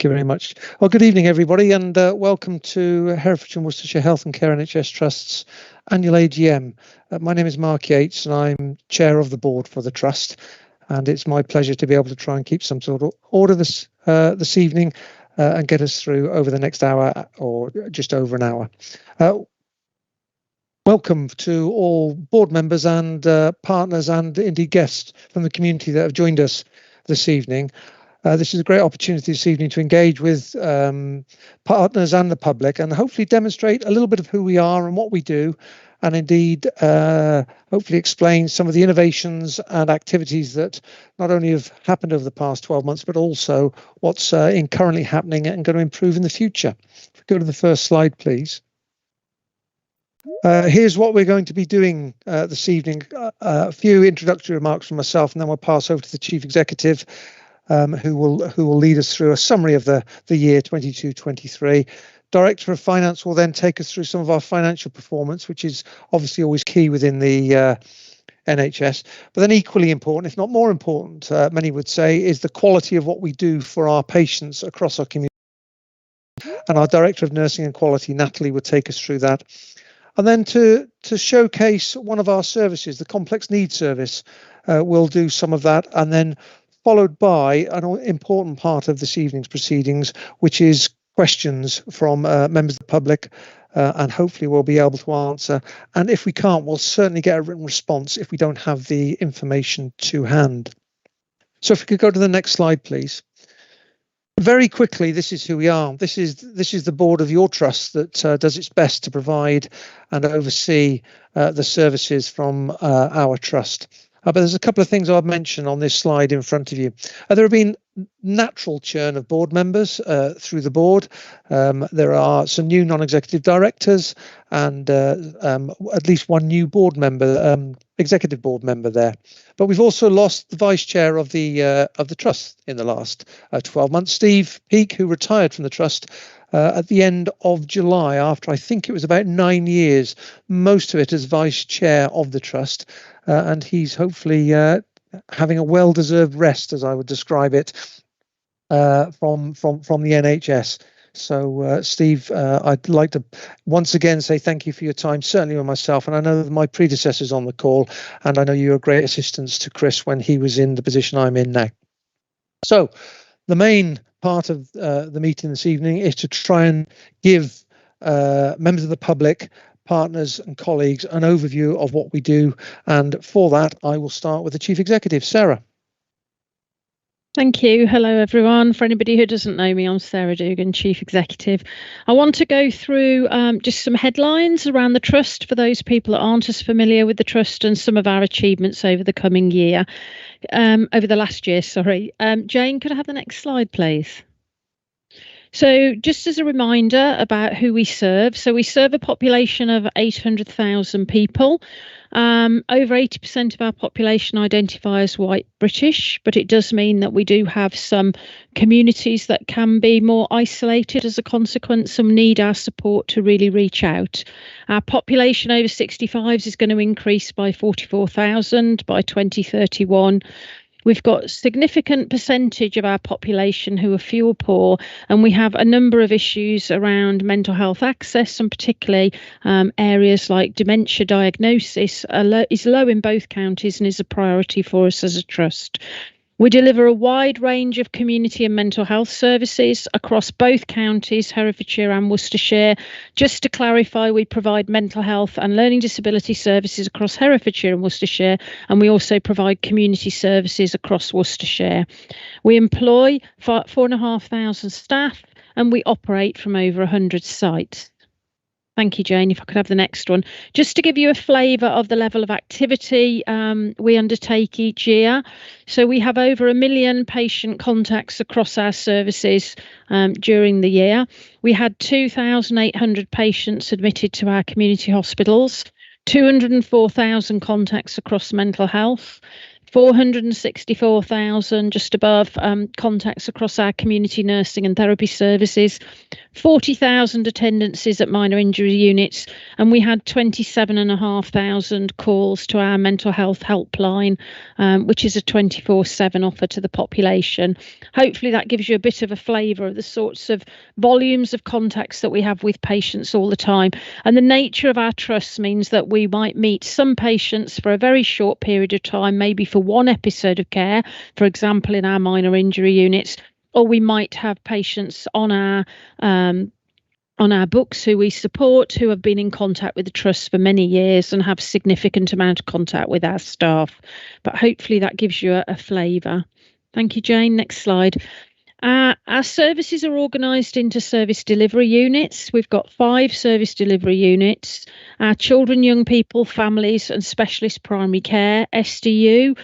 Thank you very much. Well, good evening, everybody, and welcome to Herefordshire and Worcestershire Health and Care NHS Trust's annual AGM. My name is Mark Yates, and I'm chair of the board for the trust. And it's my pleasure to be able to try and keep some sort of order this evening and get us through over the next hour or just over an hour. Welcome to all board members and partners and indeed guests from the community that have joined us this evening. This is a great opportunity this evening to engage with partners and the public and hopefully demonstrate a little bit of who we are and what we do, and indeed hopefully explain some of the innovations and activities that not only have happened over the past 12 months, but also what's currently happening and going to improve in the future. If we go to the first slide, please. Here's what we're going to be doing this evening. A few introductory remarks from myself, and then we'll pass over to the Chief Executive, who will lead us through a summary of the year 22-23. Director of Finance will then take us through some of our financial performance, which is obviously always key within the NHS. But then equally important, if not more important, many would say, is the quality of what we do for our patients across our community. And our Director of Nursing and Quality, Natalie, will take us through that. And then to showcase one of our services, the Complex Needs Service, we'll do some of that, and then followed by an important part of this evening's proceedings, which is questions from members of the public, and hopefully we'll be able to answer. And if we can't, we'll certainly get a written response if we don't have the information to hand. So if we could go to the next slide, please. Very quickly, this is who we are. This is the board of your trust that does its best to provide and oversee the services from our trust. But there's a couple of things I'll mention on this slide in front of you. There have been natural churn of board members through the board. There are some new non-executive directors and at least one new board member, executive board member there. But we've also lost the vice chair of the trust in the last 12 months, Steve Peake, who retired from the trust at the end of July after I think it was about 9 years, most of it as vice chair of the trust. And he's hopefully having a well-deserved rest, as I would describe it, from the NHS. So, Steve, I'd like to once again say thank you for your time, certainly with myself. And I know that my predecessors on the call, and I know you were great assistance to Chris when he was in the position I'm in now. So, the main part of the meeting this evening is to try and give members of the public, partners and colleagues an overview of what we do, and for that I will start with the Chief Executive, Sarah. Thank you. Hello everyone. For anybody who doesn't know me, I'm Sarah Dugan, Chief Executive. I want to go through just some headlines around the Trust for those people that aren't as familiar with the Trust and some of our achievements over the coming year, over the last year, sorry. Jane, could I have the next slide, please? So just as a reminder about who we serve, so we serve a population of 800,000 people. Over 80% of our population identify as white British, but it does mean that we do have some communities that can be more isolated as a consequence. Some need our support to really reach out. Our population over 65s is going to increase by 44,000 by 2031. We've got a significant percentage of our population who are fuel poor, and we have a number of issues around mental health access, and particularly areas like dementia diagnosis is low in both counties and is a priority for us as a trust. We deliver a wide range of community and mental health services across both counties, Herefordshire and Worcestershire. Just to clarify, we provide mental health and learning disability services across Herefordshire and Worcestershire, and we also provide community services across Worcestershire. We employ 4,500 staff, and we operate from over 100 sites. Thank you, Jane. If I could have the next one. Just to give you a flavour of the level of activity we undertake each year. So we have over 1 million patient contacts across our services during the year. We had 2,800 patients admitted to our community hospitals, 204,000 contacts across mental health, 464,000, just above, contacts across our community nursing and therapy services, 40,000 attendances at minor injury units, and we had 27,500 calls to our mental health helpline, which is a 24/7 offer to the population. Hopefully that gives you a bit of a flavour of the sorts of volumes of contacts that we have with patients all the time. And the nature of our trusts means that we might meet some patients for a very short period of time, maybe for one episode of care, for example, in our minor injury units, or we might have patients on our books who we support who have been in contact with the trust for many years and have significant amount of contact with our staff. But hopefully that gives you a flavour. Thank you, Jane. Next slide. Our services are organised into service delivery units. We've got 5 service delivery units. Our children, young people, families and specialist primary care, SDU.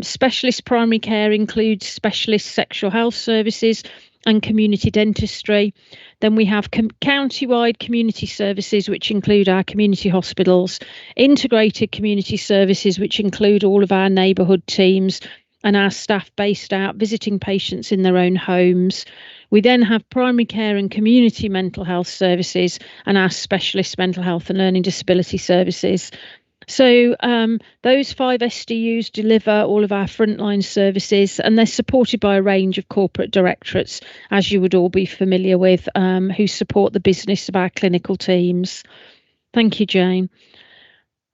Specialist primary care includes specialist sexual health services and community dentistry. Then we have county-wide community services, which include our community hospitals, integrated community services, which include all of our neighbourhood teams, and our staff based out visiting patients in their own homes. We then have primary care and community mental health services and our specialist mental health and learning disability services. So those 5 SDUs deliver all of our frontline services, and they're supported by a range of corporate directorates, as you would all be familiar with, who support the business of our clinical teams. Thank you, Jane.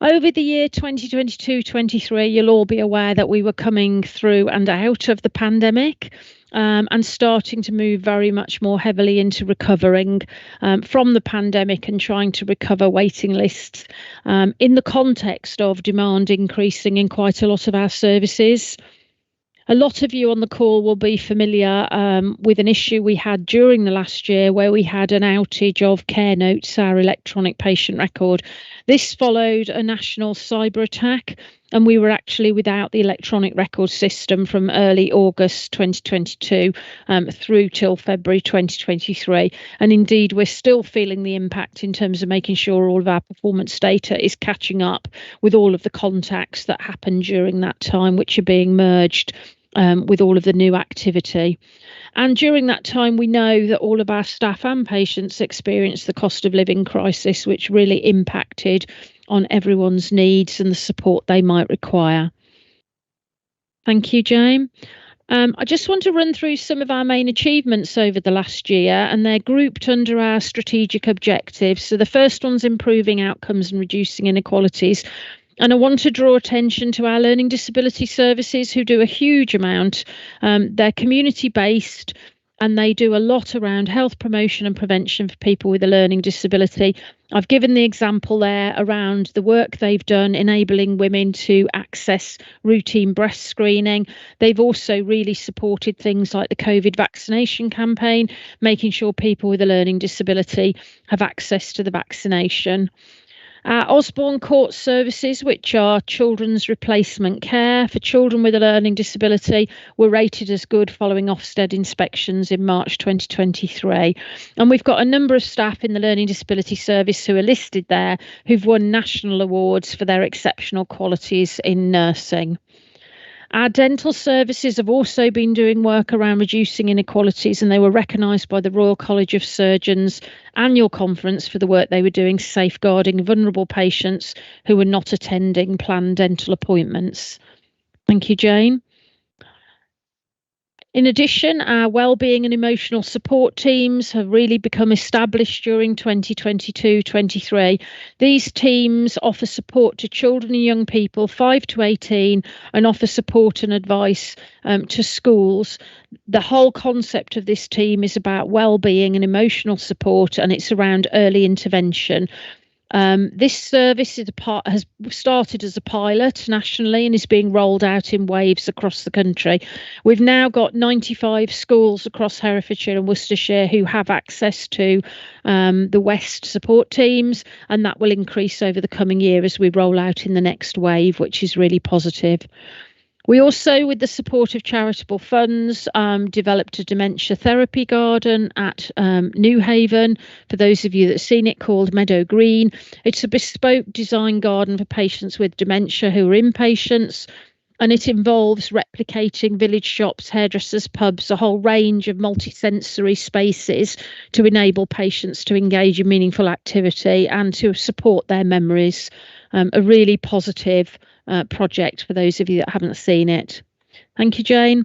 Over the year 2022-23, you'll all be aware that we were coming through and out of the pandemic and starting to move very much more heavily into recovering from the pandemic and trying to recover waiting lists in the context of demand increasing in quite a lot of our services. A lot of you on the call will be familiar with an issue we had during the last year where we had an outage of Care Notes, our electronic patient record. This followed a national cyber attack, and we were actually without the electronic record system from early August 2022 through till February 2023. And indeed, we're still feeling the impact in terms of making sure all of our performance data is catching up with all of the contacts that happened during that time, which are being merged with all of the new activity. And during that time, we know that all of our staff and patients experienced the cost of living crisis, which really impacted on everyone's needs and the support they might require. Thank you, Jane. I just want to run through some of our main achievements over the last year, and they're grouped under our strategic objectives. So the first one's improving outcomes and reducing inequalities. And I want to draw attention to our learning disability services, who do a huge amount. They're community-based, and they do a lot around health promotion and prevention for people with a learning disability. I've given the example there around the work they've done enabling women to access routine breast screening. They've also really supported things like the COVID vaccination campaign, making sure people with a learning disability have access to the vaccination. Osborne Court Services, which are children's replacement care for children with a learning disability, were rated as good following Ofsted inspections in March 2023. And we've got a number of staff in the Learning Disability Service who are listed there who've won national awards for their exceptional qualities in nursing. Our dental services have also been doing work around reducing inequalities, and they were recognised by the Royal College of Surgeons annual conference for the work they were doing safeguarding vulnerable patients who were not attending planned dental appointments. Thank you, Jane. In addition, our wellbeing and emotional support teams have really become established during 2022-23. These teams offer support to children and young people 5 to 18 and offer support and advice to schools. The whole concept of this team is about wellbeing and emotional support, and it's around early intervention. This service has started as a pilot nationally and is being rolled out in waves across the country. We've now got 95 schools across Herefordshire and Worcestershire who have access to the West support teams, and that will increase over the coming year as we roll out in the next wave, which is really positive. We also, with the support of charitable funds, developed a dementia therapy garden at Newhaven. For those of you that have seen it, called Meadow Green. It's a bespoke design garden for patients with dementia who are inpatients. And it involves replicating village shops, hairdressers, pubs, a whole range of multisensory spaces to enable patients to engage in meaningful activity and to support their memories. A really positive project for those of you that haven't seen it. Thank you, Jane.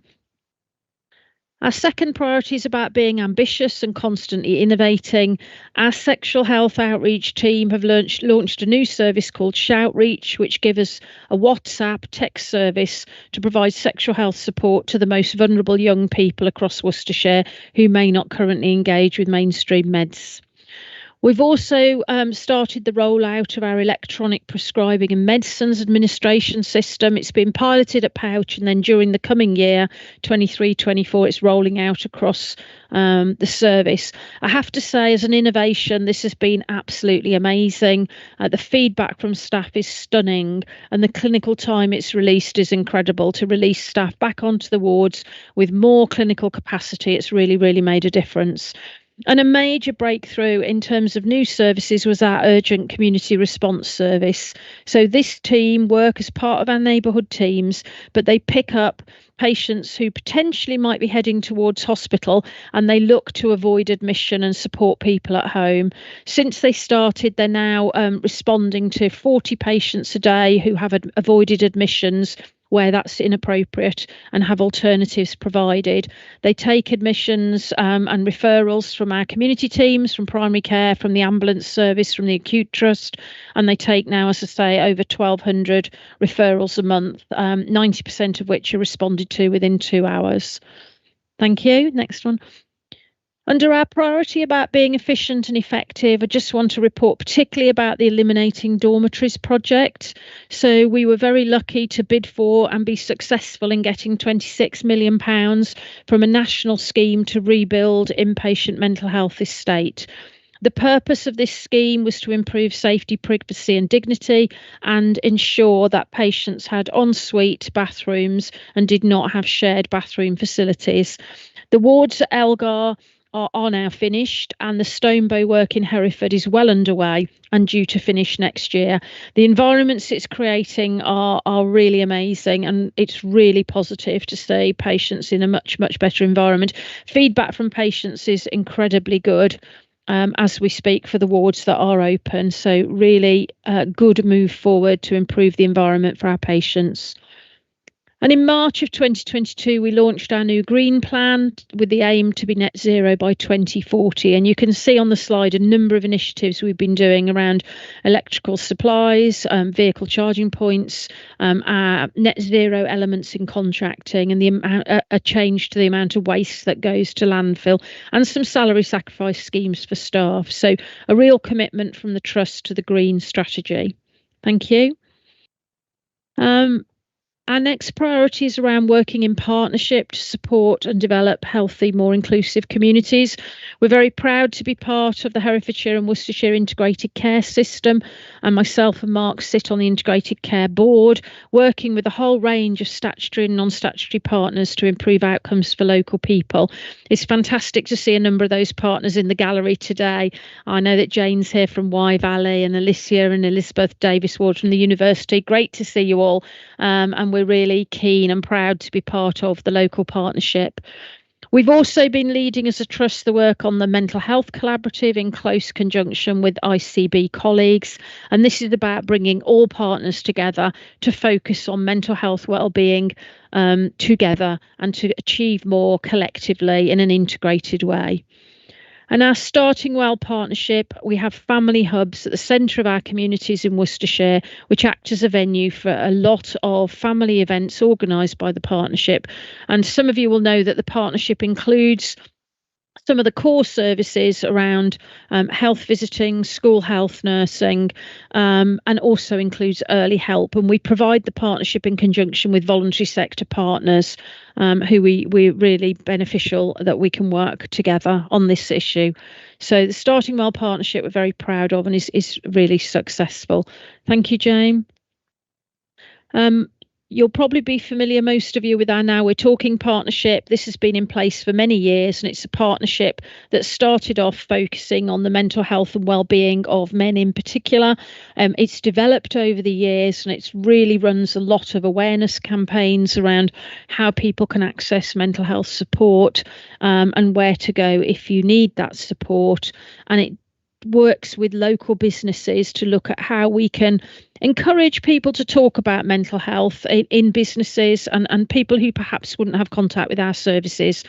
Our second priority is about being ambitious and constantly innovating. Our sexual health outreach team have launched a new service called Shoutreach, which gives us a WhatsApp text service to provide sexual health support to the most vulnerable young people across Worcestershire who may not currently engage with mainstream meds. We've also started the rollout of our electronic prescribing and medicines administration system. It's been piloted at Pouch, and then during the coming year, 23-24, it's rolling out across the service. I have to say, as an innovation, this has been absolutely amazing. The feedback from staff is stunning, and the clinical time it's released is incredible. To release staff back onto the wards with more clinical capacity, it's really, really made a difference. And a major breakthrough in terms of new services was our urgent community response service. So this team work as part of our neighbourhood teams, but they pick up patients who potentially might be heading towards hospital, and they look to avoid admission and support people at home. Since they started, they're now responding to 40 patients a day who have avoided admissions where that's inappropriate and have alternatives provided. They take admissions and referrals from our community teams, from primary care, from the ambulance service, from the acute trust, and they take now, as I say, over 1,200 referrals a month, 90% of which are responded to within 2 hours. Thank you. Next one. Under our priority about being efficient and effective, I just want to report particularly about the Eliminating Dormitories project. So we were very lucky to bid for and be successful in getting £26 million from a national scheme to rebuild inpatient mental health estate. The purpose of this scheme was to improve safety, privacy and dignity and ensure that patients had ensuite bathrooms and did not have shared bathroom facilities. The wards at Elgar are now finished, and the Stonebow work in Hereford is well underway and due to finish next year. The environments it's creating are really amazing, and it's really positive to see patients in a much, much better environment. Feedback from patients is incredibly good as we speak for the wards that are open. So really good move forward to improve the environment for our patients. And in March of 2022, we launched our new green plan with the aim to be net zero by 2040. And you can see on the slide a number of initiatives we've been doing around electrical supplies, vehicle charging points, our net zero elements in contracting, and a change to the amount of waste that goes to landfill, and some salary sacrifice schemes for staff. So a real commitment from the Trust to the green strategy. Thank you. Our next priority is around working in partnership to support and develop healthy, more inclusive communities. We're very proud to be part of the Herefordshire and Worcestershire Integrated Care System, and myself and Mark sit on the Integrated Care Board, working with a whole range of statutory and non-statutory partners to improve outcomes for local people. It's fantastic to see a number of those partners in the gallery today. I know that Jane's here from Wye Valley, and Alicia and Elizabeth Davis Ward from the university. Great to see you all, and we're really keen and proud to be part of the local partnership. We've also been leading as a trust the work on the Mental Health Collaborative in close conjunction with ICB colleagues. And this is about bringing all partners together to focus on mental health wellbeing together and to achieve more collectively in an integrated way. And our Starting Well partnership, we have family hubs at the centre of our communities in Worcestershire, which act as a venue for a lot of family events organised by the partnership. And some of you will know that the partnership includes some of the core services around health visiting, school health nursing, and also includes early help. And we provide the partnership in conjunction with voluntary sector partners who we're really beneficial that we can work together on this issue. So the Starting Well partnership we're very proud of, and is really successful. Thank you, Jane. You'll probably be familiar, most of you, with our Now We're Talking partnership. This has been in place for many years, and it's a partnership that started off focusing on the mental health and well-being of men in particular. It's developed over the years, and it really runs a lot of awareness campaigns around how people can access mental health support, and where to go if you need that support. And it works with local businesses to look at how we can encourage people to talk about mental health in businesses and people who perhaps wouldn't have contact with our services.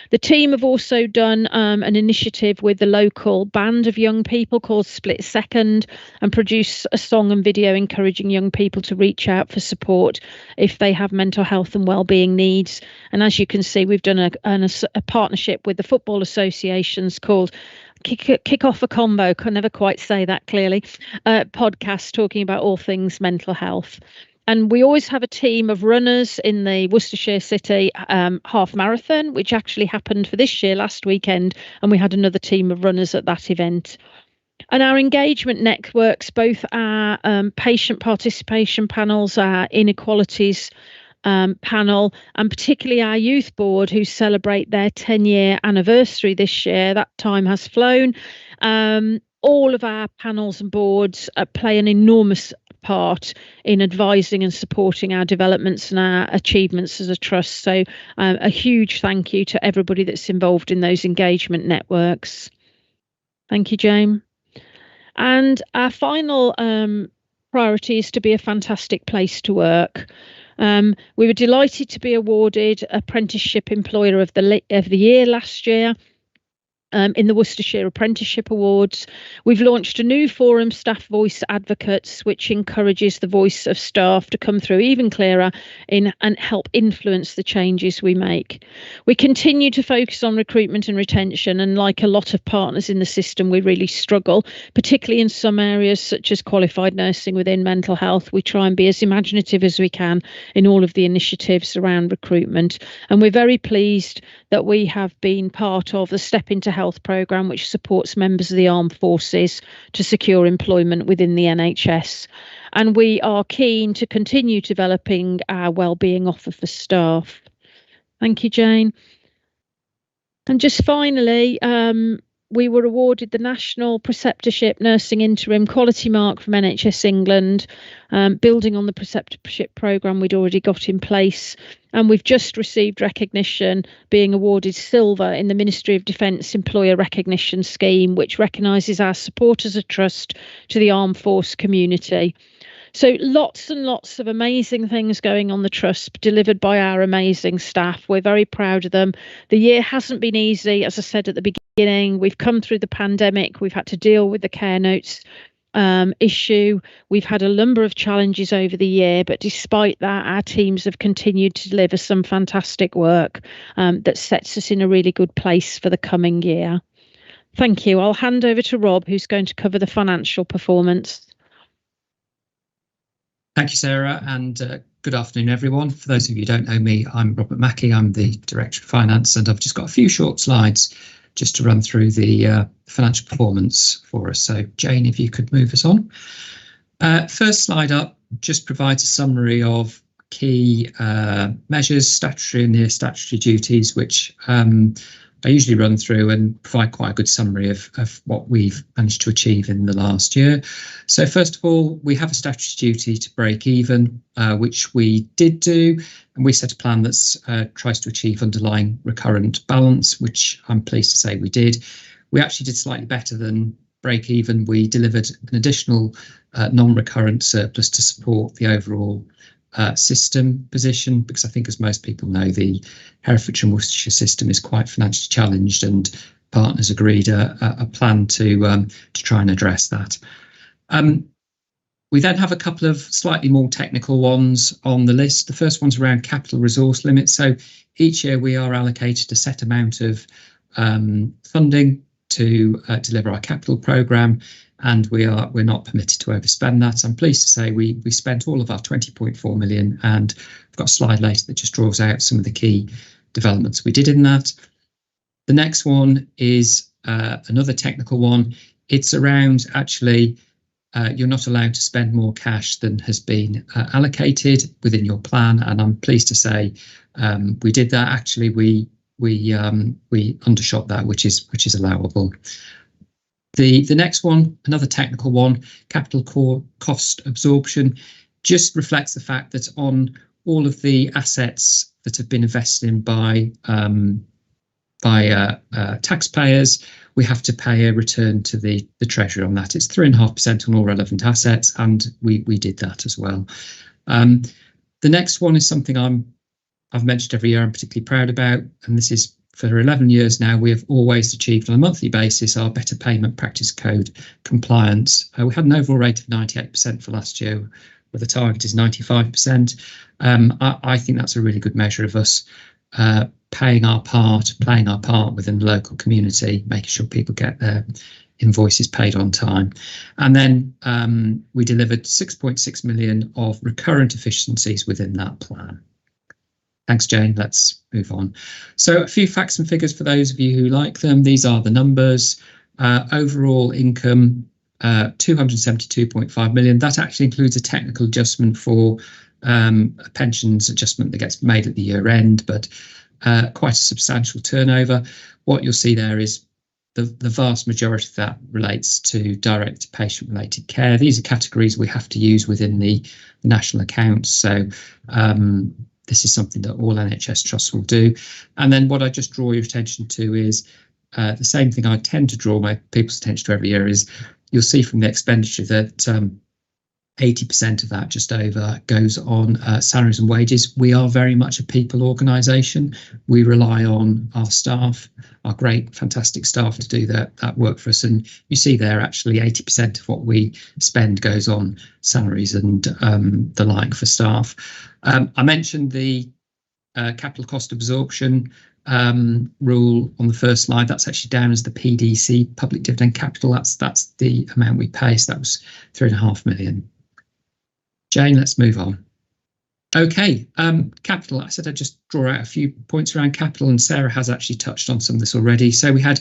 The team have also done an initiative with the local band of young people called Split Second, and produce a song and video encouraging young people to reach out for support if they have mental health and wellbeing needs. And as you can see, we've done a partnership with the football associations called Kick Off a Combo, can never quite say that clearly, podcast talking about all things mental health. And we always have a team of runners in the Worcestershire City half marathon, which actually happened for this year last weekend, and we had another team of runners at that event. And our engagement networks, both our patient participation panels, our inequalities panel, and particularly our youth board, who celebrate their 10-year anniversary this year. That time has flown. All of our panels and boards play an enormous part in advising and supporting our developments and our achievements as a trust. So a huge thank you to everybody that's involved in those engagement networks. Thank you, Jane. And our final priority is to be a fantastic place to work. We were delighted to be awarded Apprenticeship Employer of the Year last year in the Worcestershire Apprenticeship Awards. We've launched a new forum, Staff Voice Advocates, which encourages the voice of staff to come through even clearer and help influence the changes we make. We continue to focus on recruitment and retention, and like a lot of partners in the system, we really struggle, particularly in some areas such as qualified nursing within mental health. We try and be as imaginative as we can in all of the initiatives around recruitment, and we're very pleased that we have been part of the Step Into Health programme, which supports members of the armed forces to secure employment within the NHS. And we are keen to continue developing our wellbeing offer for staff. Thank you, Jane. And just finally, we were awarded the National Preceptorship Nursing Interim Quality Mark from NHS England, building on the preceptorship programme we'd already got in place. And we've just received recognition, being awarded silver in the Ministry of Defence Employer Recognition Scheme, which recognises our support as a trust to the armed force community. So lots and lots of amazing things going on the trust, delivered by our amazing staff. We're very proud of them. The year hasn't been easy, as I said at the beginning. We've come through the pandemic. We've had to deal with the care notes issue. We've had a number of challenges over the year, but despite that, our teams have continued to deliver some fantastic work that sets us in a really good place for the coming year. Thank you. I'll hand over to Rob, who's going to cover the financial performance. Thank you, Sarah, and good afternoon, everyone. For those of you who don't know me, I'm Robert Mackey. I'm the Director of Finance, and I've just got a few short slides just to run through the financial performance for us. So, Jane, if you could move us on. First slide up just provides a summary of key measures, statutory and near statutory duties, which I usually run through and provide quite a good summary of what we've managed to achieve in the last year. So first of all, we have a statutory duty to break even, which we did do, and we set a plan that tries to achieve underlying recurrent balance, which I'm pleased to say we did. We actually did slightly better than break even. We delivered an additional non-recurrent surplus to support the overall system position, because I think, as most people know, the Herefordshire and Worcestershire system is quite financially challenged, and partners agreed a plan to try and address that. We then have a couple of slightly more technical ones on the list. The first one's around capital resource limits. So each year we are allocated a set amount of funding to deliver our capital programme, and we're not permitted to overspend that. I'm pleased to say we spent all of our 20.4 million, and I've got a slide later that just draws out some of the key developments we did in that. The next one is another technical one. It's around actually you're not allowed to spend more cash than has been allocated within your plan, and I'm pleased to say we did that. Actually, we undershot that, which is allowable. The next one, another technical one, capital core cost absorption, just reflects the fact that on all of the assets that have been invested in by taxpayers, we have to pay a return to the Treasury on that. It's 3.5% on all relevant assets, and we did that as well. The next one is something I've mentioned every year I'm particularly proud about, and this is for 11 years now. We have always achieved on a monthly basis our Better Payment Practice Code compliance. We had an overall rate of 98% for last year, where the target is 95%. I think that's a really good measure of us playing our part within the local community, making sure people get their invoices paid on time. And then we delivered 6.6 million of recurrent efficiencies within that plan. Thanks, Jane. Let's move on. So a few facts and figures for those of you who like them. These are the numbers. Overall income, 272.5 million. That actually includes a technical adjustment for a pensions adjustment that gets made at the year end, but quite a substantial turnover. What you'll see there is the vast majority of that relates to direct patient related care. These are categories we have to use within the national accounts. So this is something that all NHS trusts will do. And then what I just draw your attention to is the same thing I tend to draw my people's attention to every year is you'll see from the expenditure that 80% of that, just over, goes on salaries and wages. We are very much a people organisation. We rely on our staff, our great, fantastic staff, to do that work for us. And you see there, actually, 80% of what we spend goes on salaries and the like for staff. I mentioned the capital cost absorption rule on the first slide. That's actually down as the PDC, public dividend capital. That's the amount we pay. So that was 3.5 million. Jane, let's move on. Okay, capital. I said I'd just draw out a few points around capital, and Sarah has actually touched on some of this already. So we had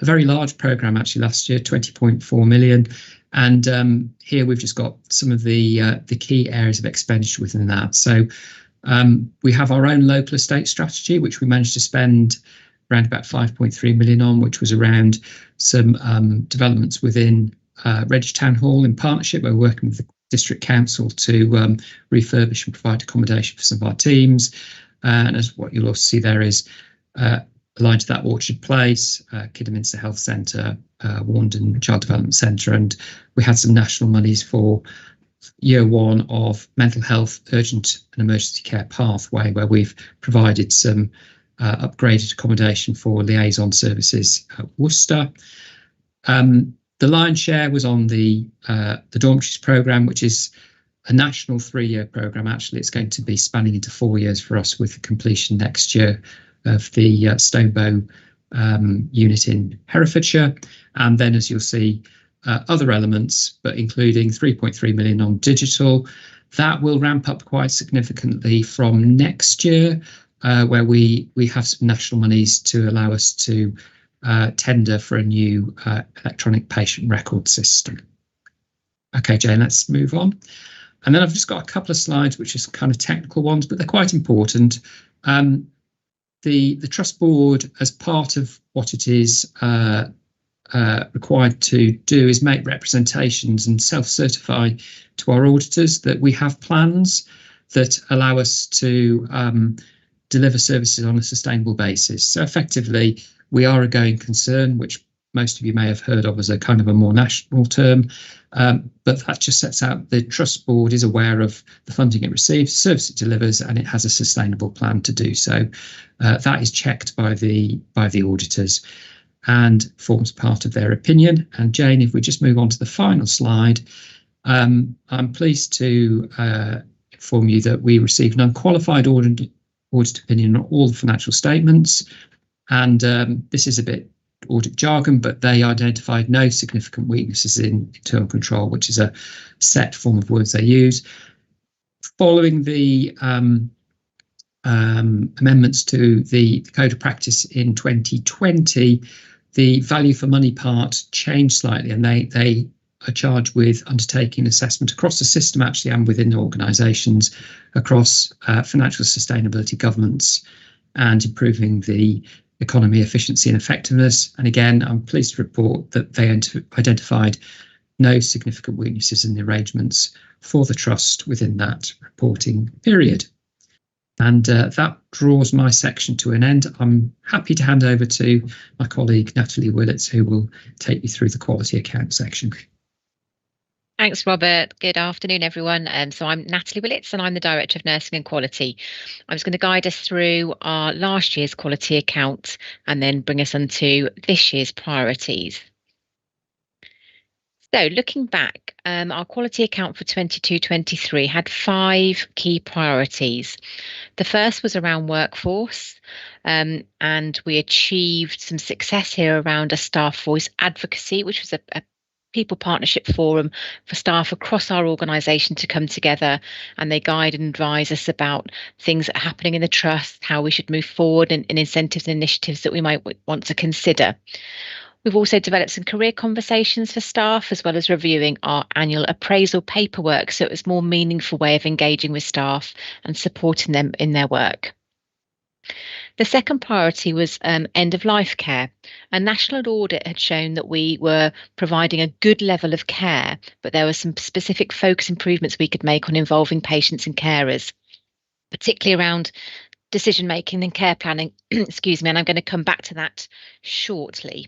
a very large programme actually last year, 20.4 million. And here we've just got some of the key areas of expenditure within that. So we have our own local estate strategy, which we managed to spend around about 5.3 million on, which was around some developments within Redditch Town Hall in partnership. We're working with the District Council to refurbish and provide accommodation for some of our teams. And as what you'll also see there is aligned to that, Orchard Place, Kidderminster Health Centre, Warndon Child Development Centre, and we had some national monies for year one of mental health urgent and emergency care pathway, where we've provided some upgraded accommodation for liaison services at Worcester. The lion's share was on the dormitories programme, which is a national 3-year programme. Actually, it's going to be spanning into 4 years for us, with completion next year of the Stonebow unit in Herefordshire. And then, as you'll see, other elements, but including 3.3 million on digital. That will ramp up quite significantly from next year, where we have some national monies to allow us to tender for a new electronic patient record system. Okay, Jane, let's move on. And then I've just got a couple of slides which are kind of technical ones, but they're quite important. The Trust Board, as part of what it is required to do, is make representations and self-certify to our auditors that we have plans that allow us to deliver services on a sustainable basis. So effectively, we are a going concern, which most of you may have heard of as a kind of a more national term, but that just sets out the Trust Board is aware of the funding it receives, service it delivers, and it has a sustainable plan to do so. That is checked by the auditors and forms part of their opinion. And Jane, if we just move on to the final slide, I'm pleased to inform you that we received an unqualified audit opinion on all the financial statements. And this is a bit audit jargon, but they identified no significant weaknesses in internal control, which is a set form of words they use. Following the amendments to the Code of Practice in 2020, the value for money part changed slightly, and they are charged with undertaking assessment across the system actually and within organisations across financial sustainability, governance and improving the economy, efficiency and effectiveness. And again, I'm pleased to report that they identified no significant weaknesses in the arrangements for the Trust within that reporting period. And that draws my section to an end. I'm happy to hand over to my colleague Natalie Willits, who will take you through the quality account section. Thanks, Robert. Good afternoon, everyone. So I'm Natalie Willits and I'm the Director of Nursing and Quality. I'm just going to guide us through our last year's quality account and then bring us onto this year's priorities. So looking back, our quality account for 22-23 had 5 key priorities. The first was around workforce, and we achieved some success here around a staff voice advocacy, which was a people partnership forum for staff across our organisation to come together, and they guide and advise us about things that are happening in the Trust, how we should move forward, and incentives and initiatives that we might want to consider. We've also developed some career conversations for staff, as well as reviewing our annual appraisal paperwork, so it was a more meaningful way of engaging with staff and supporting them in their work. The second priority was end-of-life care. A national audit had shown that we were providing a good level of care, but there were some specific focus improvements we could make on involving patients and carers, particularly around decision-making and care planning, excuse me, and I'm going to come back to that shortly.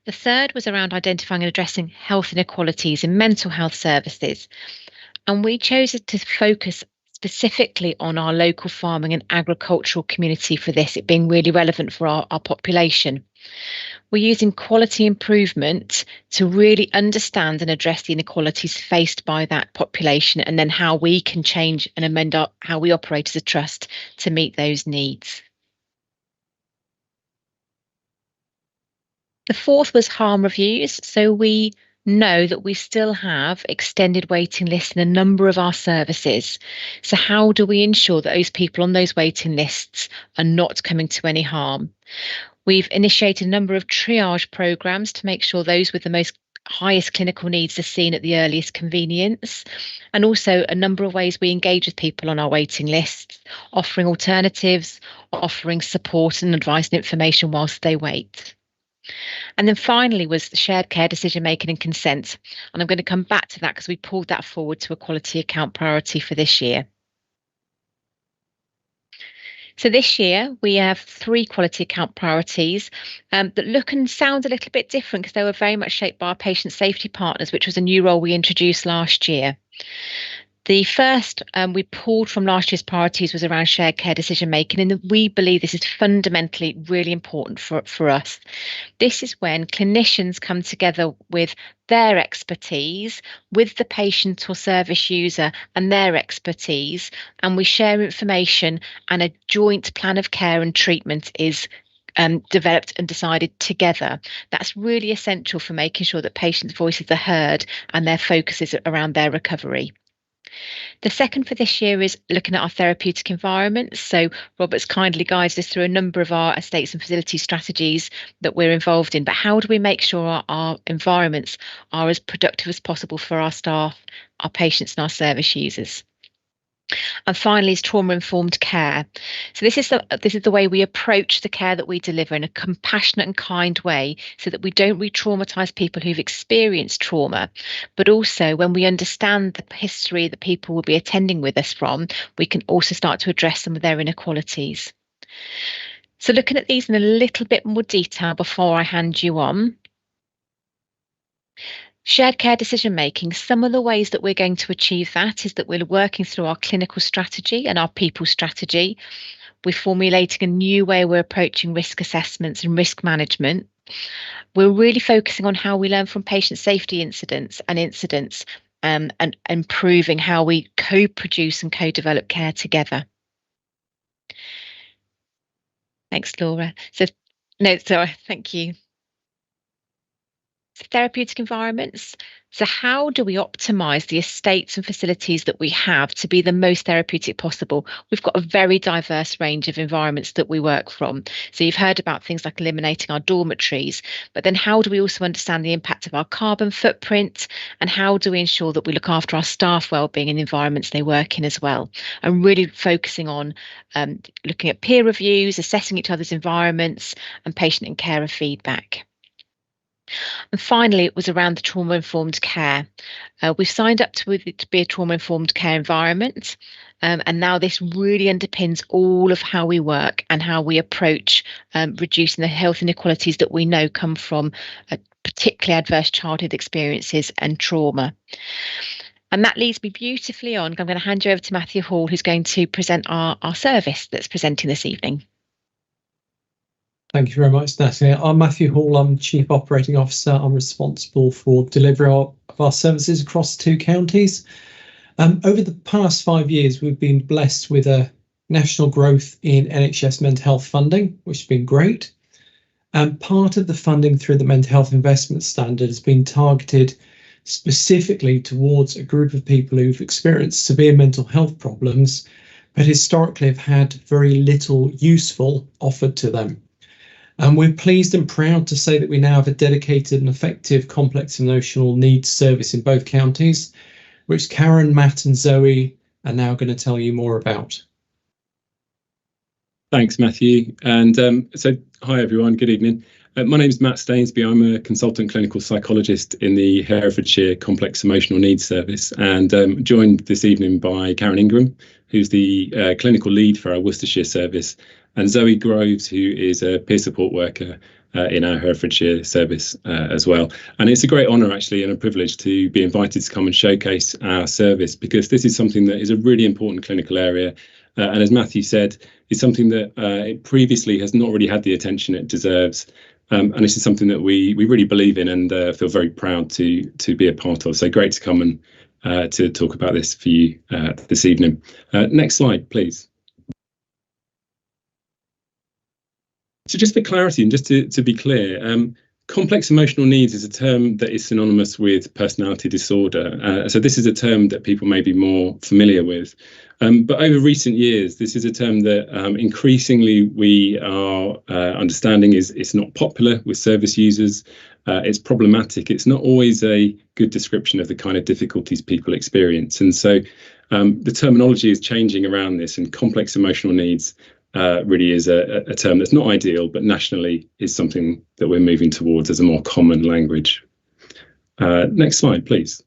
The third was around identifying and addressing health inequalities in mental health services. And we chose to focus specifically on our local farming and agricultural community for this, it being really relevant for our population. We're using quality improvement to really understand and address the inequalities faced by that population, and then how we can change and amend how we operate as a trust to meet those needs. The fourth was harm reviews. So we know that we still have extended waiting lists in a number of our services. So how do we ensure that those people on those waiting lists are not coming to any harm? We've initiated a number of triage programs to make sure those with the highest clinical needs are seen at the earliest convenience, and also a number of ways we engage with people on our waiting lists, offering alternatives, offering support and advice and information whilst they wait. And then finally was the shared care decision making and consent. And I'm going to come back to that because we pulled that forward to a quality account priority for this year. So this year we have 3 quality account priorities that look and sound a little bit different because they were very much shaped by our patient safety partners, which was a new role we introduced last year. The first we pulled from last year's priorities was around shared care decision making, and we believe this is fundamentally really important for us. This is when clinicians come together with their expertise, with the patient or service user and their expertise, and we share information, and a joint plan of care and treatment is developed and decided together. That's really essential for making sure that patients' voices are heard and their focus is around their recovery. The second for this year is looking at our therapeutic environments. So Robert's kindly guided us through a number of our estates and facility strategies that we're involved in, but how do we make sure our environments are as productive as possible for our staff, our patients and our service users? And finally is trauma-informed care. So this is the way we approach the care that we deliver in a compassionate and kind way, so that we don't re-traumatise people who've experienced trauma, but also when we understand the history that people will be attending with us from, we can also start to address some of their inequalities. So looking at these in a little bit more detail before I hand you on. Shared care decision making, some of the ways that we're going to achieve that is that we're working through our clinical strategy and our people strategy. We're formulating a new way we're approaching risk assessments and risk management. We're really focusing on how we learn from patient safety incidents and improving how we co-produce and co-develop care together. Thanks, Laura. Thank you. Therapeutic environments. So how do we optimize the estates and facilities that we have to be the most therapeutic possible? We've got a very diverse range of environments that we work from. So you've heard about things like eliminating our dormitories, but then how do we also understand the impact of our carbon footprint, and how do we ensure that we look after our staff wellbeing in the environments they work in as well? And really focusing on looking at peer reviews, assessing each other's environments, and patient and carer feedback. And finally, it was around the trauma-informed care. We've signed up to be a trauma-informed care environment, and now this really underpins all of how we work and how we approach reducing the health inequalities that we know come from particularly adverse childhood experiences and trauma. And that leads me beautifully on. I'm going to hand you over to Matthew Hall, who's going to present our service that's presenting this evening. Thank you very much, Natalie. I'm Matthew Hall. I'm Chief Operating Officer. I'm responsible for delivery of our services across 2 counties. Over the past 5 years, we've been blessed with a national growth in NHS mental health funding, which has been great. And part of the funding through the Mental Health Investment Standard has been targeted specifically towards a group of people who've experienced severe mental health problems, but historically have had very little useful offered to them. And we're pleased and proud to say that we now have a dedicated and effective complex emotional needs service in both counties, which Karen, Matt and Zoe are now going to tell you more about. Thanks, Matthew. And so, hi everyone, good evening. My name is Matt Stainsby. I'm a consultant clinical psychologist in the Herefordshire Complex Emotional Needs Service, and joined this evening by Karen Ingram, who's the clinical lead for our Worcestershire service, and Zoe Groves, who is a peer support worker in our Herefordshire service as well. And it's a great honour, actually, and a privilege to be invited to come and showcase our service, because this is something that is a really important clinical area. And as Matthew said, is something that it previously has not really had the attention it deserves. And this is something that we really believe in and feel very proud to be a part of. So great to come and to talk about this for you this evening. Next slide, please. So just for clarity and just to be clear, complex emotional needs is a term that is synonymous with personality disorder. So this is a term that people may be more familiar with. But over recent years, this is a term that increasingly we are understanding it's not popular with service users. It's problematic. It's not always a good description of the kind of difficulties people experience. And so the terminology is changing around this, and complex emotional needs really is a term that's not ideal, but nationally is something that we're moving towards as a more common language. Next slide, please.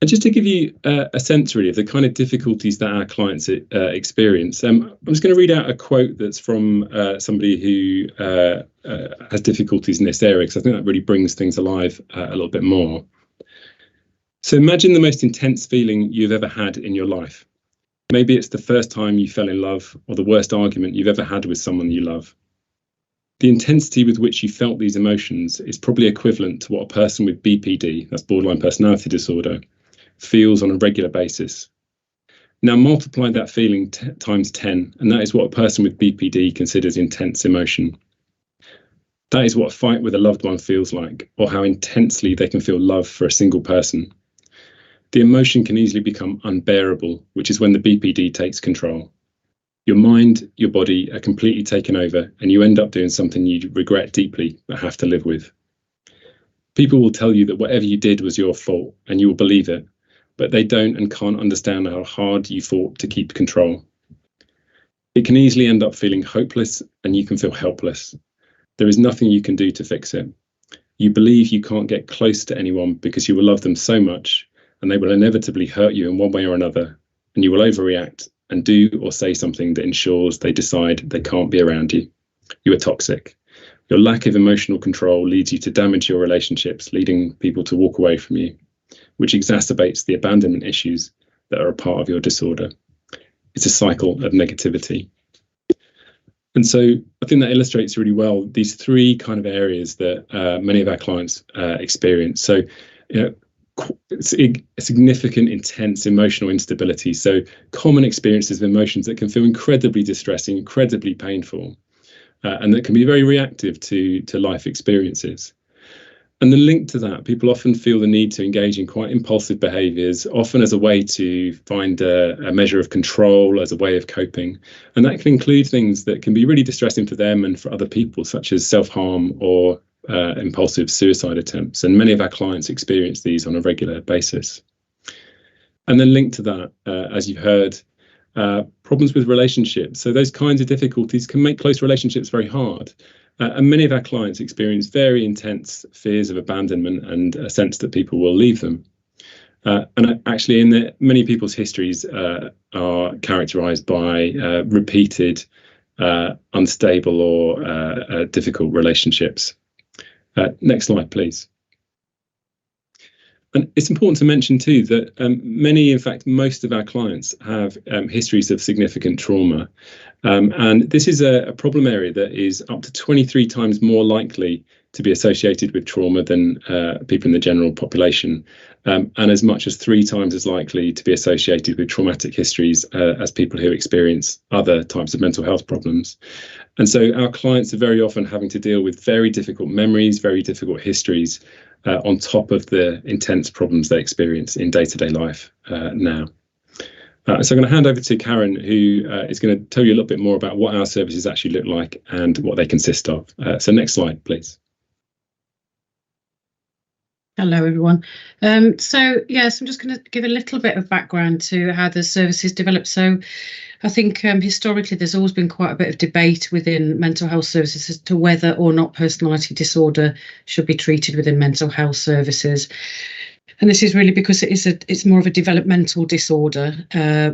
And just to give you a sense, really, of the kind of difficulties that our clients experience, I'm just going to read out a quote that's from somebody who has difficulties in this area, because I think that really brings things alive a little bit more. So imagine the most intense feeling you've ever had in your life. Maybe it's the first time you fell in love, or the worst argument you've ever had with someone you love. The intensity with which you felt these emotions is probably equivalent to what a person with BPD, that's borderline personality disorder, feels on a regular basis. Now multiply that feeling times 10, and that is what a person with BPD considers intense emotion. That is what a fight with a loved one feels like, or how intensely they can feel love for a single person. The emotion can easily become unbearable, which is when the BPD takes control. Your mind, your body are completely taken over, and you end up doing something you regret deeply but have to live with. People will tell you that whatever you did was your fault, and you will believe it, but they don't and can't understand how hard you fought to keep control. It can easily end up feeling hopeless, and you can feel helpless. There is nothing you can do to fix it. You believe you can't get close to anyone because you will love them so much, and they will inevitably hurt you in one way or another, and you will overreact and do or say something that ensures they decide they can't be around you. You are toxic. Your lack of emotional control leads you to damage your relationships, leading people to walk away from you, which exacerbates the abandonment issues that are a part of your disorder. It's a cycle of negativity. And so I think that illustrates really well these 3 kind of areas that many of our clients experience. So, it's a significant, intense emotional instability. So common experiences of emotions that can feel incredibly distressing, incredibly painful. and that can be very reactive to life experiences. And then linked to that, people often feel the need to engage in quite impulsive behaviours, often as a way to find a measure of control, as a way of coping. And that can include things that can be really distressing for them and for other people, such as self-harm or impulsive suicide attempts. And many of our clients experience these on a regular basis. And then linked to that, as you've heard, problems with relationships. So those kinds of difficulties can make close relationships very hard. And many of our clients experience very intense fears of abandonment and a sense that people will leave them. And actually, many people's histories are characterised by repeated, unstable or difficult relationships. Next slide, please. And it's important to mention too that many, in fact, most of our clients have histories of significant trauma. And this is a problem area that is up to 23 times more likely to be associated with trauma than people in the general population, and as much as 3 times as likely to be associated with traumatic histories as people who experience other types of mental health problems. And so our clients are very often having to deal with very difficult memories, very difficult histories, on top of the intense problems they experience in day-to-day life now. So I'm going to hand over to Karen, who is going to tell you a little bit more about what our services actually look like and what they consist of. So next slide, please. Hello, everyone. So yes, I'm just going to give a little bit of background to how the services developed. So I think historically there's always been quite a bit of debate within mental health services as to whether or not personality disorder should be treated within mental health services. And this is really because it's more of a developmental disorder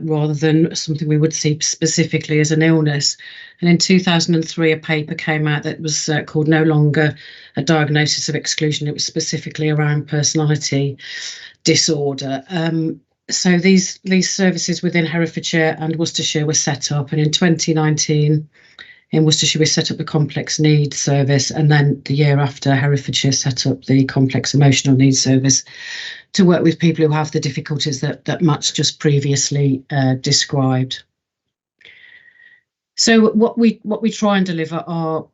rather than something we would see specifically as an illness. And in 2003, a paper came out that was called No Longer a Diagnosis of Exclusion. It was specifically around personality disorder. So these services within Herefordshire and Worcestershire were set up, and in 2019 in Worcestershire we set up the complex needs service, and then the year after Herefordshire set up the complex emotional needs service to work with people who have the difficulties that Matt's just previously described. So what we try and deliver are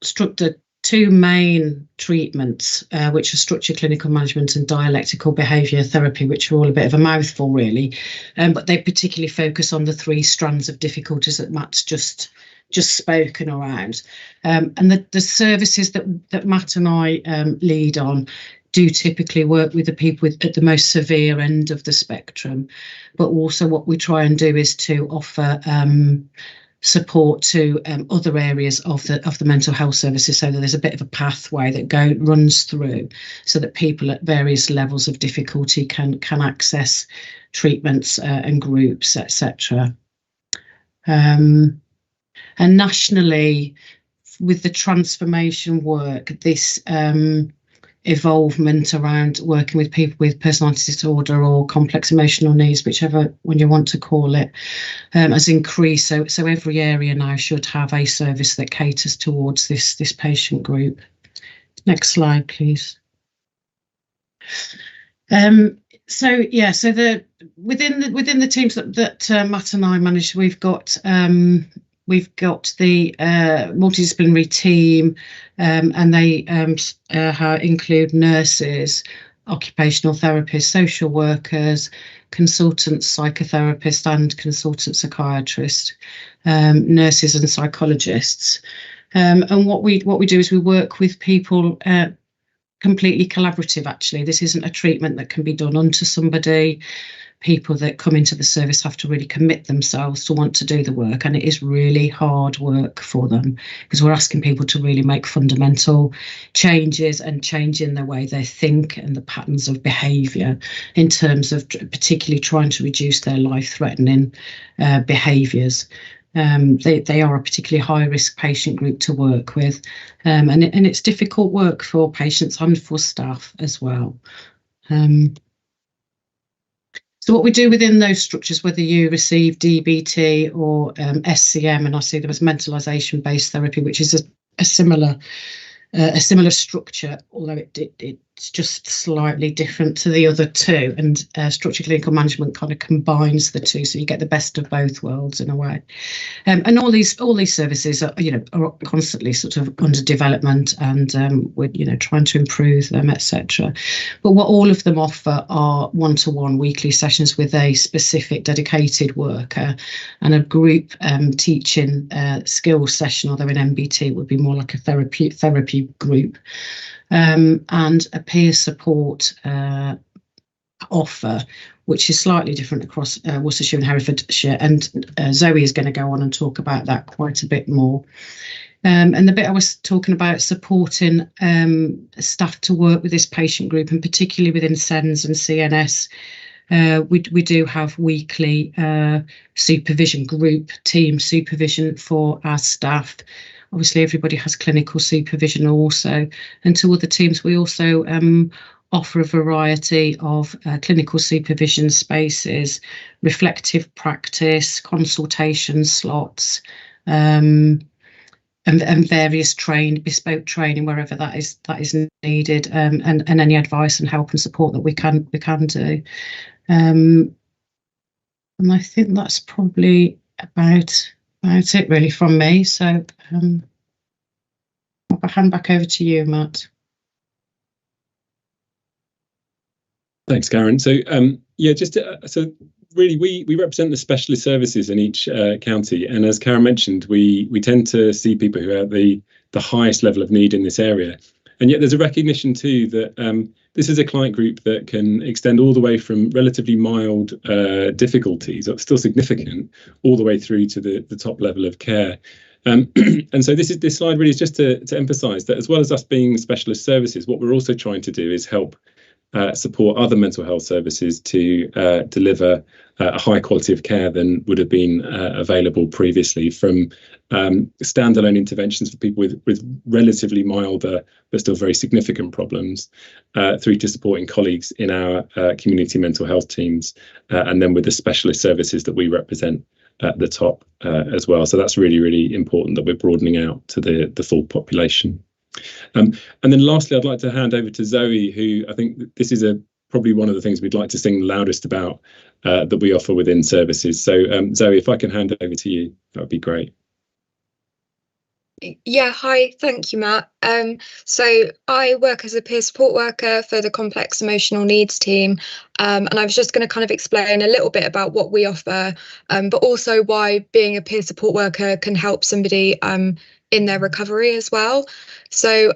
structured 2 main treatments, which are structured clinical management and dialectical behaviour therapy, which are all a bit of a mouthful really, but they particularly focus on the 3 strands of difficulties that Matt's just spoken around. And the services that Matt and I lead on do typically work with the people at the most severe end of the spectrum, but also what we try and do is to offer support to other areas of the mental health services, so that there's a bit of a pathway that runs through, so that people at various levels of difficulty can access treatments and groups, etc. And nationally, with the transformation work, this evolvement around working with people with personality disorder or complex emotional needs, whichever one you want to call it, has increased. So every area now should have a service that caters towards this patient group. Next slide, please. So within the teams that Matt and I manage, we've got the multidisciplinary team, and they include nurses, occupational therapists, social workers, consultants, psychotherapists and consultant psychiatrists, nurses and psychologists. And what we do is we work with people completely collaborative, actually. This isn't a treatment that can be done unto somebody. People that come into the service have to really commit themselves to want to do the work, and it is really hard work for them, because we're asking people to really make fundamental changes and change in the way they think and the patterns of behaviour, in terms of particularly trying to reduce their life-threatening behaviours. They are a particularly high-risk patient group to work with, and it's difficult work for patients and for staff as well. So what we do within those structures, whether you receive DBT or SCM, and I see there was mentalisation-based therapy, which is a similar structure, although it just slightly different to the other two, and structured clinical management kind of combines the two, so you get the best of both worlds in a way. And all these services are constantly sort of under development, and we're trying to improve them, etc. But what all of them offer are one-to-one weekly sessions with a specific dedicated worker, and a group teaching skills session, although in MBT it would be more like a therapy group. And a peer support offer, which is slightly different across Worcestershire and Herefordshire, and Zoe is going to go on and talk about that quite a bit more. And the bit I was talking about, supporting staff to work with this patient group, and particularly within SENS and CNS, we do have weekly supervision, group team supervision for our staff. Obviously, everybody has clinical supervision also. And to other teams, we also offer a variety of clinical supervision spaces, reflective practice, consultation slots, and various bespoke training wherever that is needed, and any advice and help and support that we can do. And I think that's probably about it really from me. So I'll hand back over to you, Matt. Thanks, Karen. So so really we represent the specialist services in each county, and as Karen mentioned, we tend to see people who have the highest level of need in this area. And yet there's a recognition too that this is a client group that can extend all the way from relatively mild difficulties, or still significant, all the way through to the top level of care. And so this slide really is just to emphasise that, as well as us being specialist services, what we're also trying to do is help support other mental health services to deliver a high quality of care than would have been available previously, from standalone interventions for people with relatively milder but still very significant problems, through to supporting colleagues in our community mental health teams, and then with the specialist services that we represent at the top as well. So that's really, really important that we're broadening out to the full population. And then lastly, I'd like to hand over to Zoe, who I think this is probably one of the things we'd like to sing loudest about that we offer within services. So Zoe, if I can hand it over to you, that would be great. Yeah, hi, thank you, Matt. So I work as a peer support worker for the complex emotional needs team, and I was just going to kind of explain a little bit about what we offer, but also why being a peer support worker can help somebody in their recovery as well. So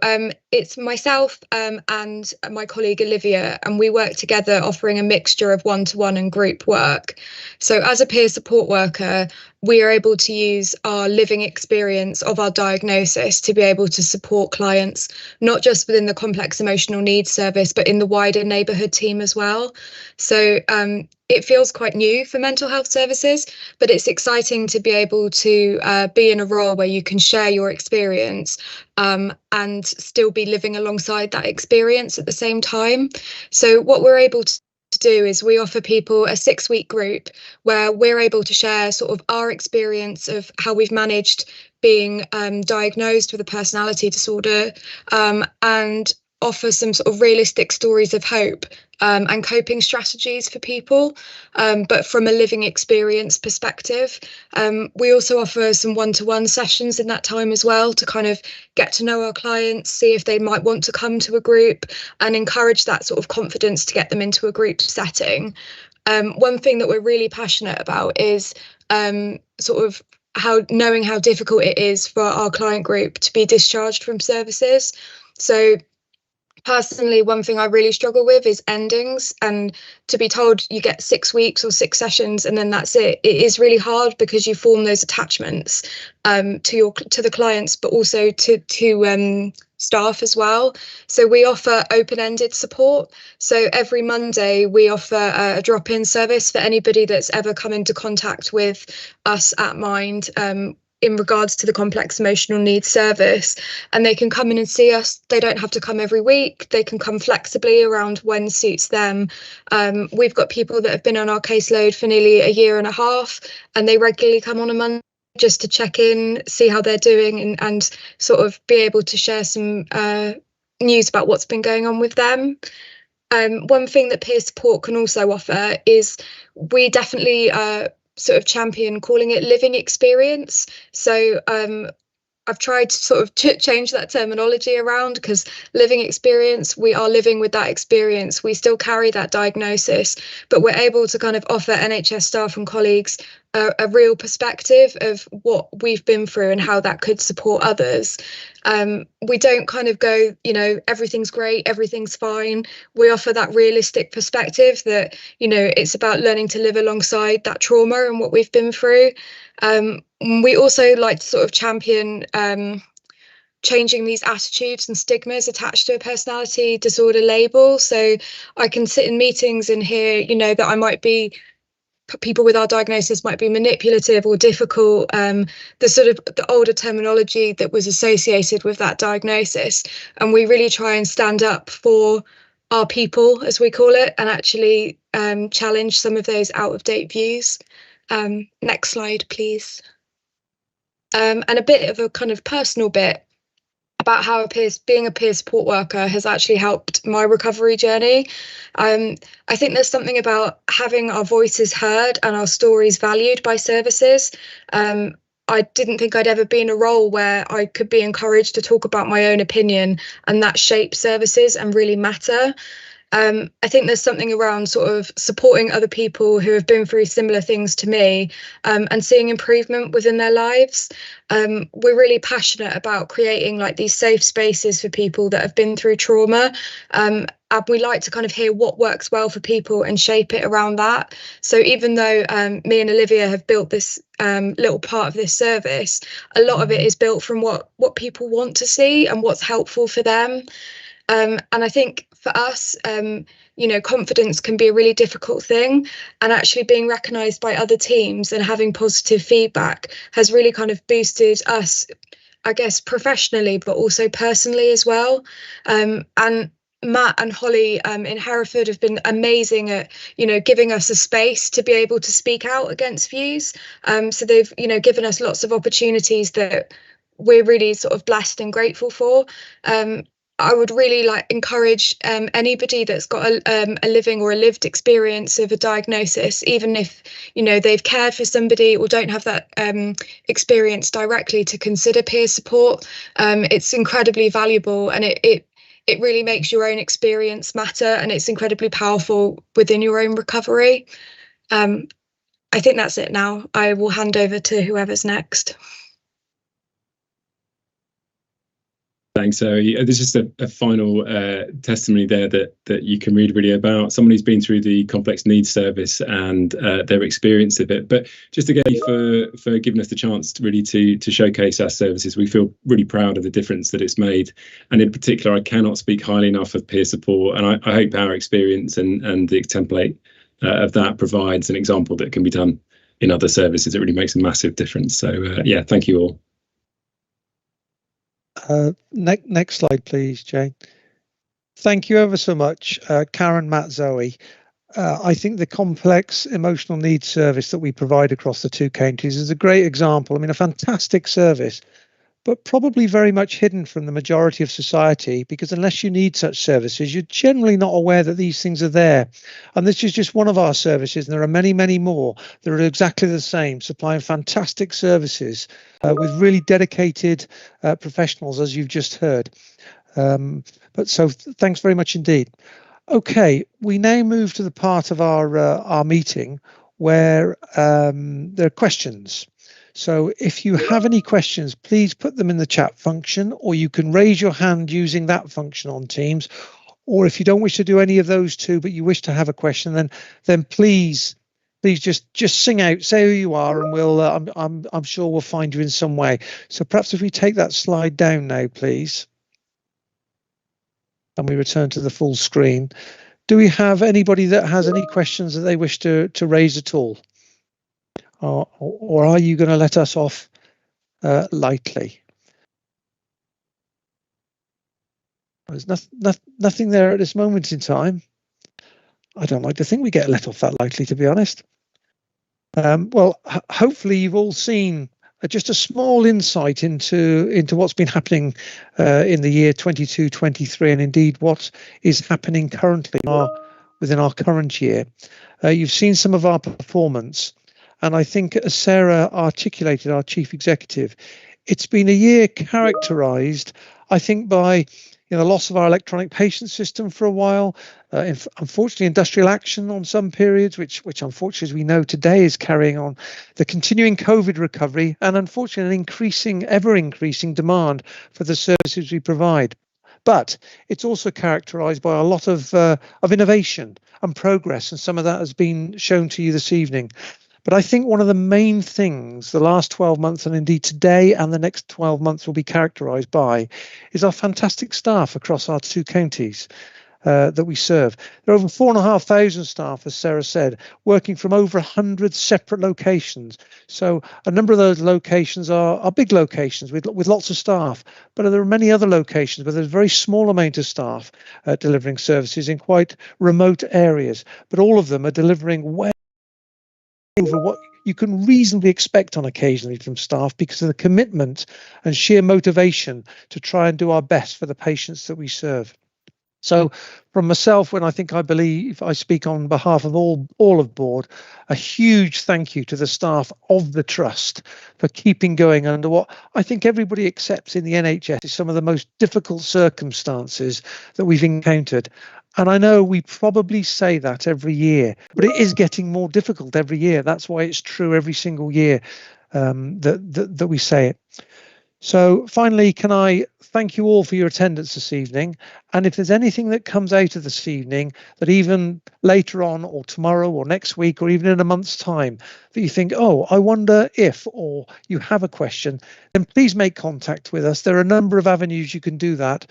it's myself and my colleague Olivia, and we work together offering a mixture of one-to-one and group work. So as a peer support worker, we are able to use our living experience of our diagnosis to be able to support clients, not just within the complex emotional needs service, but in the wider neighbourhood team as well. So it feels quite new for mental health services, but it's exciting to be able to be in a role where you can share your experience and still be living alongside that experience at the same time. So what we're able to do is we offer people a 6-week group where we're able to share sort of our experience of how we've managed being diagnosed with a personality disorder, and offer some sort of realistic stories of hope and coping strategies for people, but from a living experience perspective. We also offer some one-to-one sessions in that time as well, to kind of get to know our clients, see if they might want to come to a group, and encourage that sort of confidence to get them into a group setting. One thing that we're really passionate about is sort of knowing how difficult it is for our client group to be discharged from services. So personally, one thing I really struggle with is endings, and to be told you get 6 weeks or 6 sessions and then that's it. It is really hard because you form those attachments to the clients, but also to staff as well. So we offer open-ended support. So every Monday we offer a drop-in service for anybody that's ever come into contact with us at Mind in regards to the complex emotional needs service, and they can come in and see us. They don't have to come every week. They can come flexibly around when suits them. We've got people that have been on our caseload for nearly a year and a half, and they regularly come on a Monday just to check in, see how they're doing, and sort of be able to share some news about what's been going on with them. One thing that peer support can also offer is we definitely sort of champion calling it living experience. So I've tried to sort of change that terminology around, because living experience, we are living with that experience. We still carry that diagnosis, but we're able to kind of offer NHS staff and colleagues a real perspective of what we've been through and how that could support others. We don't kind of go, you know, everything's great, everything's fine. We offer that realistic perspective that, you know, it's about learning to live alongside that trauma and what we've been through. We also like to sort of champion changing these attitudes and stigmas attached to a personality disorder label. So I can sit in meetings and hear, you know, that I might be, people with our diagnosis might be manipulative or difficult, the sort of the older terminology that was associated with that diagnosis. And we really try and stand up for our people, as we call it, and actually challenge some of those out-of-date views. Next slide, please. And a bit of a kind of personal bit about how being a peer support worker has actually helped my recovery journey. I think there's something about having our voices heard and our stories valued by services. I didn't think I'd ever be in a role where I could be encouraged to talk about my own opinion, and that shapes services and really matter. I think there's something around sort of supporting other people who have been through similar things to me, and seeing improvement within their lives. We're really passionate about creating like these safe spaces for people that have been through trauma. And we like to kind of hear what works well for people and shape it around that. So even though me and Olivia have built this little part of this service, a lot of it is built from what people want to see and what's helpful for them. And I think for us, you know, confidence can be a really difficult thing, and actually being recognised by other teams and having positive feedback has really kind of boosted us, I guess, professionally, but also personally as well. And Matt and Holly in Hereford have been amazing at, you know, giving us a space to be able to speak out against views. So they've, you know, given us lots of opportunities that we're really sort of blessed and grateful for. I would really like encourage anybody that's got a living or a lived experience of a diagnosis, even if, you know, they've cared for somebody or don't have that experience directly, to consider peer support. It's incredibly valuable, and it really makes your own experience matter, and it's incredibly powerful within your own recovery. I think that's it now. I will hand over to whoever's next. Thanks, Zoe. There's just a final testimony there that you can read really about someone who's been through the complex needs service and their experience of it. But just again, for giving us the chance to really to showcase our services, we feel really proud of the difference that it's made. And in particular, I cannot speak highly enough of peer support. And I hope our experience and the template of that provides an example that can be done in other services. It really makes a massive difference. So yeah, thank you all. Next slide, please, Jane. Thank you ever so much, Karen, Matt, Zoe. I think the complex emotional needs service that we provide across the two counties is a great example. I mean, a fantastic service, but probably very much hidden from the majority of society, because unless you need such services, you're generally not aware that these things are there. And this is just one of our services, and there are many, many more that are exactly the same, supplying fantastic services with really dedicated professionals, as you've just heard. But so thanks very much indeed. Okay, we now move to the part of our meeting where there are questions. So if you have any questions, please put them in the chat function, or you can raise your hand using that function on Teams. Or if you don't wish to do any of those two, but you wish to have a question, then please just sing out, say who you are, and we'll I'm sure we'll find you in some way. So perhaps if we take that slide down now, please, and we return to the full screen. Do we have anybody that has any questions that they wish to raise at all? Or are you going to let us off lightly? There's nothing there at this moment in time. I don't like to think we get let off that lightly, to be honest. Well, hopefully you've all seen just a small insight into what's been happening in the year 22-23, and indeed what is happening currently within our current year. You've seen some of our performance, and I think, as Sarah articulated, our Chief Executive, it's been a year characterised, I think, by the loss of our electronic patient system for a while, unfortunately industrial action on some periods, which unfortunately, as we know today, is carrying on, the continuing COVID recovery, and unfortunately an ever increasing demand for the services we provide. But it's also characterised by a lot of innovation and progress, and some of that has been shown to you this evening. But I think one of the main things the last 12 months, and indeed today and the next 12 months, will be characterised by is our fantastic staff across our 2 counties that we serve. There are over 4,500 staff, as Sarah said, working from over 100 separate locations. So a number of those locations are big locations with lots of staff, but there are many other locations where there's a very small amount of staff delivering services in quite remote areas. But all of them are delivering well over what you can reasonably expect on occasionally from staff, because of the commitment and sheer motivation to try and do our best for the patients that we serve. So from myself, I believe I speak on behalf of all of board, a huge thank you to the staff of the trust for keeping going under what I think everybody accepts in the NHS is some of the most difficult circumstances that we've encountered. And I know we probably say that every year, but it is getting more difficult every year. That's why it's true every single year that we say it. So finally, can I thank you all for your attendance this evening? And if there's anything that comes out of this evening that even later on, or tomorrow, or next week, or even in a month's time, that you think, oh, I wonder if, or you have a question, then please make contact with us. There are a number of avenues you can do that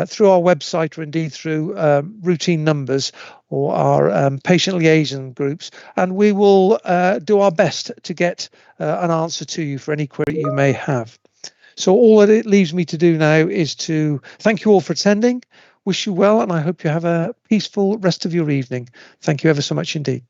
through our website, or indeed through routine numbers or our patient liaison groups, and we will do our best to get an answer to you for any query you may have. So all that it leaves me to do now is to thank you all for attending, wish you well, and I hope you have a peaceful rest of your evening. Thank you ever so much indeed.